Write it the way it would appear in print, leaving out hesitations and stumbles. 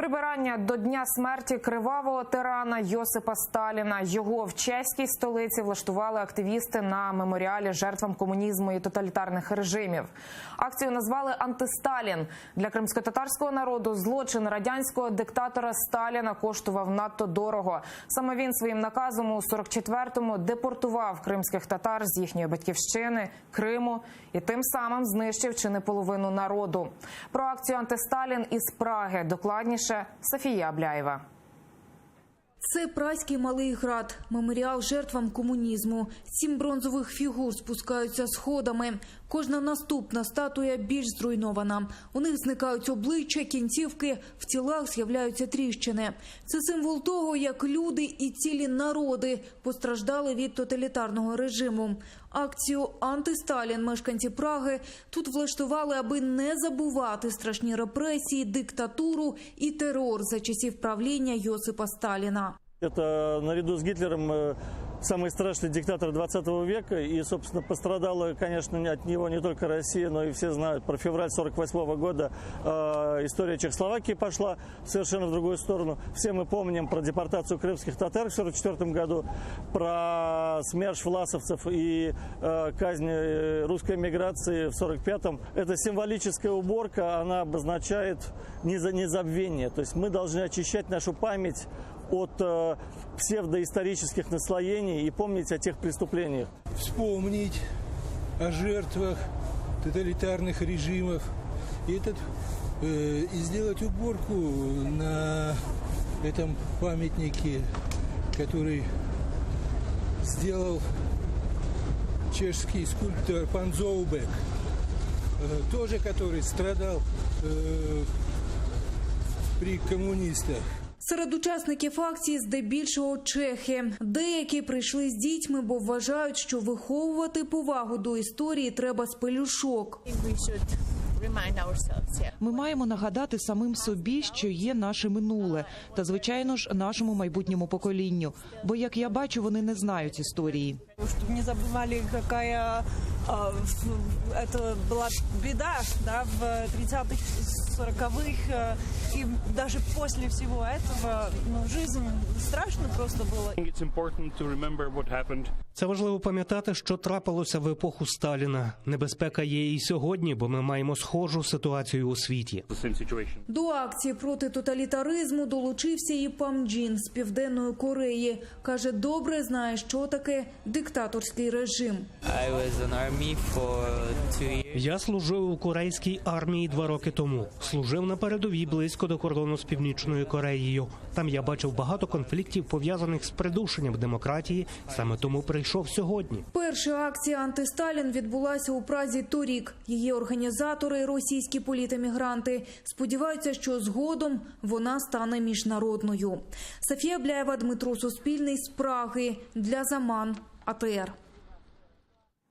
Прибирання до дня смерті кривавого тирана Йосипа Сталіна. Його в чеській столиці влаштували активісти на меморіалі жертвам комунізму і тоталітарних режимів. Акцію назвали «Антисталін». Для кримськотатарського народу злочин радянського диктатора Сталіна коштував надто дорого. Саме він своїм наказом у 44-му депортував кримських татар з їхньої батьківщини, Криму, і тим самим знищив чи не половину народу. Про акцію «Антисталін» із Праги докладніше Софія Абляєва. Це Празький Малий Град, меморіал жертвам комунізму. 7 бронзових фігур спускаються сходами. Кожна наступна статуя більш зруйнована. У них зникають обличчя, кінцівки, в тілах з'являються тріщини. Це символ того, як люди і цілі народи постраждали від тоталітарного режиму. Акцію «Антисталін» мешканці Праги тут влаштували, аби не забувати страшні репресії, диктатуру і терор за часів правління Йосипа Сталіна. Это наряду с Гитлером самый страшный диктатор 20 века. И, собственно, пострадала, конечно, от него не только Россия, но и все знают про февраль 48 года. История Чехословакии пошла совершенно в другую сторону. Все мы помним про депортацию крымских татар в 44 году, про СМЕРШ власовцев и казнь русской миграции в 45-м. Эта символическая уборка, она обозначает незабвение. То есть мы должны очищать нашу память от псевдоисторических наслоений и помнить о тех преступлениях. Вспомнить о жертвах тоталитарных режимов и сделать уборку на этом памятнике, который сделал чешский скульптор пан Зоубек, тоже который страдал при коммунистах. Серед учасників акції здебільшого чехи. Деякі прийшли з дітьми, бо вважають, що виховувати повагу до історії треба з пелюшок. Ми маємо нагадати самим собі, що є наше минуле, та, звичайно ж, нашому майбутньому поколінню. Бо, як я бачу, вони не знають історії. Щоб не забували, яка це була біда, да, в 30-х, 40-х, і навіть після всього цього, життя страшно просто було. Це важливо пам'ятати, що трапилося в епоху Сталіна. Небезпека є і сьогодні, бо ми маємо схожу ситуацію у світі. До акції проти тоталітаризму долучився і Пам Джін з Південної Кореї. Каже, добре знає, що таке диктаторський режим. Я служив у корейській армії 2 роки тому. Служив на передовій близько до кордону з Північною Кореєю. Там я бачив багато конфліктів, пов'язаних з придушенням демократії. Саме тому прийшов сьогодні. Перша акція «Антисталін» відбулася у Празі торік. Її організатори – російські політемігранти. Сподіваються, що згодом вона стане міжнародною. Софія Абляєва, Дмитро Суспільний з Праги. Для Заман. АТР.